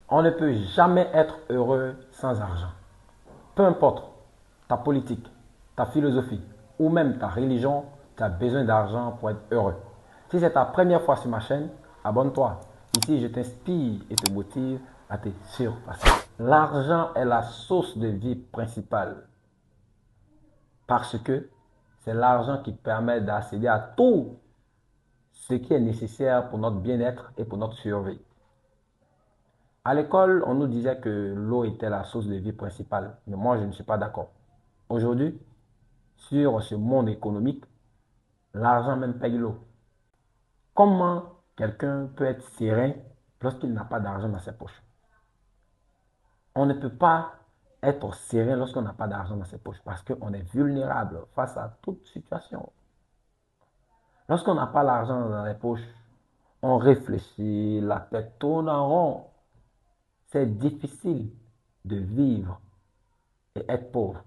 On ne peut jamais être heureux sans argent. Peu importe ta politique, ta philosophie ou même ta religion, tu as besoin d'argent pour être heureux. Si c'est ta première fois sur ma chaîne, abonne-toi. Ici, je t'inspire et te motive à te surpasser. L'argent est la source de vie principale parce que c'est l'argent qui permet d'accéder à tout ce qui est nécessaire pour notre bien-être et pour notre survie. À l'école, on nous disait que l'eau était la source de vie principale, mais moi, je ne suis pas d'accord. Aujourd'hui, sur ce monde économique, l'argent même paye l'eau. Comment quelqu'un peut être serein lorsqu'il n'a pas d'argent dans ses poches? On ne peut pas être serein lorsqu'on n'a pas d'argent dans ses poches parce qu'on est vulnérable face à toute situation. Lorsqu'on n'a pas l'argent dans les poches, on réfléchit, la tête tourne en rond. C'est difficile de vivre et être pauvre.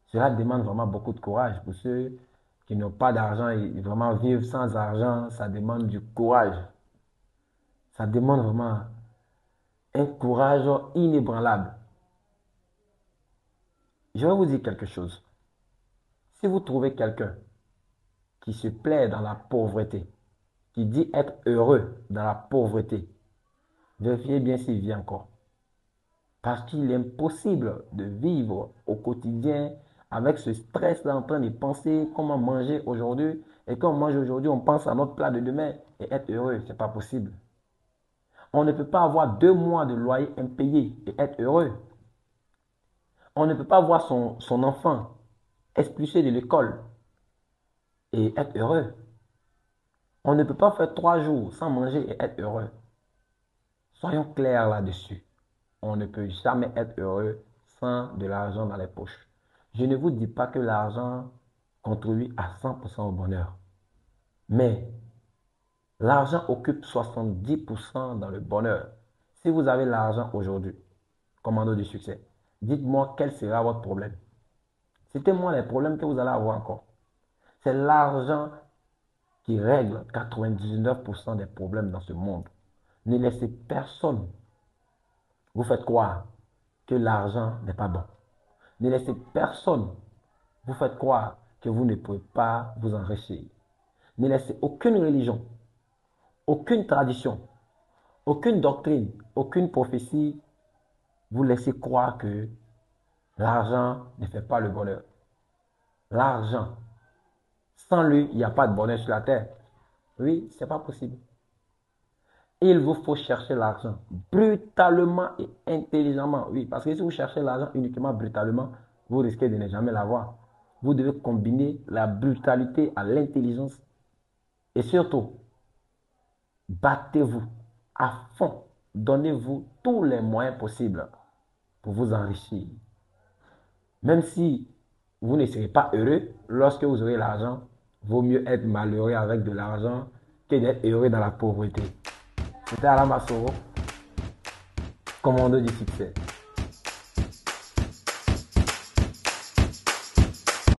Cela demande vraiment beaucoup de courage pour ceux qui n'ont pas d'argent et vraiment vivre sans argent, ça demande du courage. Ça demande vraiment un courage inébranlable. Je vais vous dire quelque chose. Si vous trouvez quelqu'un qui se plaît dans la pauvreté, qui dit être heureux dans la pauvreté, vérifiez bien s'il vit encore. Parce qu'il est impossible de vivre au quotidien avec ce stress-là en train de penser comment manger aujourd'hui. Et quand on mange aujourd'hui, on pense à notre plat de demain et être heureux. Ce n'est pas possible. On ne peut pas avoir 2 mois de loyer impayé et être heureux. On ne peut pas voir son enfant expulsé de l'école et être heureux. On ne peut pas faire 3 jours sans manger et être heureux. Soyons clairs là-dessus. On ne peut jamais être heureux sans de l'argent dans les poches. Je ne vous dis pas que l'argent contribue à 100% au bonheur. Mais l'argent occupe 70% dans le bonheur. Si vous avez l'argent aujourd'hui, commando du succès, dites-moi quel sera votre problème. Citez-moi les problèmes que vous allez avoir encore. C'est l'argent qui règle 99% des problèmes dans ce monde. Ne laissez personne vous faire croire que l'argent n'est pas bon. Ne laissez personne vous faire croire que vous ne pouvez pas vous enrichir. Ne laissez aucune religion, aucune tradition, aucune doctrine, aucune prophétie vous laisser croire que l'argent ne fait pas le bonheur. L'argent, sans lui, il n'y a pas de bonheur sur la terre. Oui, ce n'est pas possible. Il vous faut chercher l'argent brutalement et intelligemment. Oui, parce que si vous cherchez l'argent uniquement brutalement, vous risquez de ne jamais l'avoir. Vous devez combiner la brutalité à l'intelligence. Et surtout, battez-vous à fond. Donnez-vous tous les moyens possibles pour vous enrichir. Même si vous ne serez pas heureux lorsque vous aurez l'argent, vaut mieux être malheureux avec de l'argent que d'être heureux dans la pauvreté. C'était Alain Massoro, commando du succès.